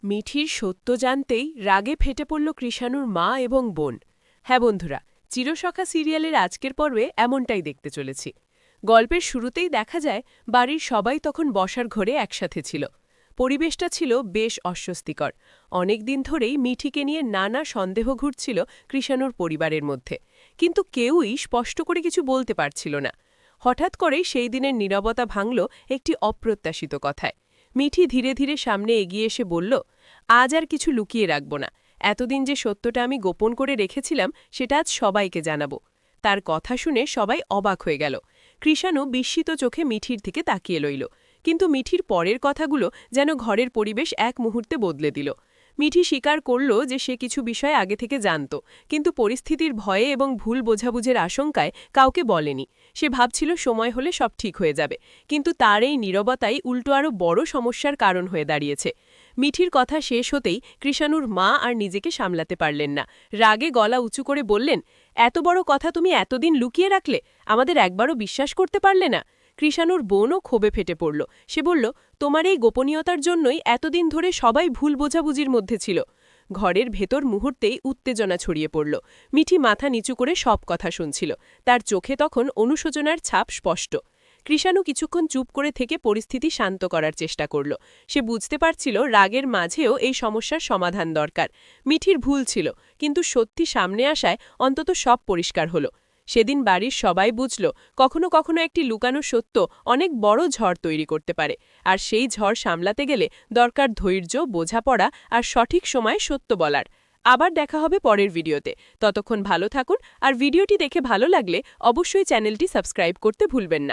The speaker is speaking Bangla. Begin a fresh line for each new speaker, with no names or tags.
মিঠির সত্য জানতেই রাগে ফেটে পড়ল কৃষাণুর মা এবং বোন। হ্যাঁ বন্ধুরা, চিরসখা সিরিয়ালের আজকের পর্বে এমনটাই দেখতে চলেছি। গল্পের শুরুতেই দেখা যায় বাড়ির সবাই তখন বসার ঘরে একসাথে ছিল। পরিবেশটা ছিল বেশ অস্বস্তিকর। অনেক দিন ধরেই মিঠিকে নিয়ে নানা সন্দেহ ঘুরছিল কৃষাণুর পরিবারের মধ্যে, কিন্তু কেউই স্পষ্ট করে কিছু বলতে পারছিল না। হঠাৎ করেই সেই দিনের নীরবতা ভাঙল একটি অপ্রত্যাশিত কথায়। মিঠি ধীরে ধীরে সামনে এগিয়ে এসে বলল, আজ আর কিছু লুকিয়ে রাখব না। এতদিন যে সত্যটা আমি গোপন করে রেখেছিলাম সেটা আজ সবাইকে জানাবো। তার কথা শুনে সবাই অবাক হয়ে গেল। কৃষাণু বিস্মিত চোখে মিঠির দিকে তাকিয়ে রইল, কিন্তু মিঠির পরের কথাগুলো যেন ঘরের পরিবেশ এক মুহূর্তে বদলে দিল। মিঠি স্বীকার করল যে সে কিছু বিষয় আগে থেকে জানত, কিন্তু পরিস্থিতির ভয়ে এবং ভুল বোঝাবুঝের আশঙ্কায় কাউকে বলেনি। সে ভাবছিল সময় হলে সব ঠিক হয়ে যাবে, কিন্তু তার এই নীরবতাই উল্টো আরও বড় সমস্যার কারণ হয়ে দাঁড়িয়েছে। মিঠির কথা শেষ হতেই কৃষাণুর মা আর নিজেকে সামলাতে পারলেন না। রাগে গলা উঁচু করে বললেন, এত বড় কথা তুমি এতদিন লুকিয়ে রাখলে, আমাদের একবারও বিশ্বাস করতে পারলে না? কৃষাণুর বোনও ক্ষোভে ফেটে পড়ল। সে বলল, তোমার এই গোপনীয়তার জন্যই এতদিন ধরে সবাই ভুল বোঝাবুঝির মধ্যে ছিল। ঘরের ভেতর মুহূর্তেই উত্তেজনা ছড়িয়ে পড়ল। মিঠি মাথা নিচু করে সব কথা শুনছিল। তার চোখে তখন অনুশোচনার ছাপ স্পষ্ট। কৃষাণু কিছুক্ষণ চুপ করে থেকে পরিস্থিতি শান্ত করার চেষ্টা করল। সে বুঝতে পারছিল রাগের মাঝেও এই সমস্যার সমাধান দরকার। মিঠির ভুল ছিল, কিন্তু সত্যি সামনে আসায় অন্তত সব পরিষ্কার হল। সেদিন বাড়ির সবাই বুঝল, কখনো কখনো একটি লুকানো সত্য অনেক বড় ঝড় তৈরি করতে পারে, আর সেই ঝড় সামলাতে গেলে দরকার ধৈর্য, বোঝাপড়া আর সঠিক সময়ে সত্য বলার। আবার দেখা হবে পরের ভিডিওতে। ততক্ষণ ভালো থাকুন, আর ভিডিওটি দেখে ভালো লাগলে অবশ্যই চ্যানেলটি সাবস্ক্রাইব করতে ভুলবেন না।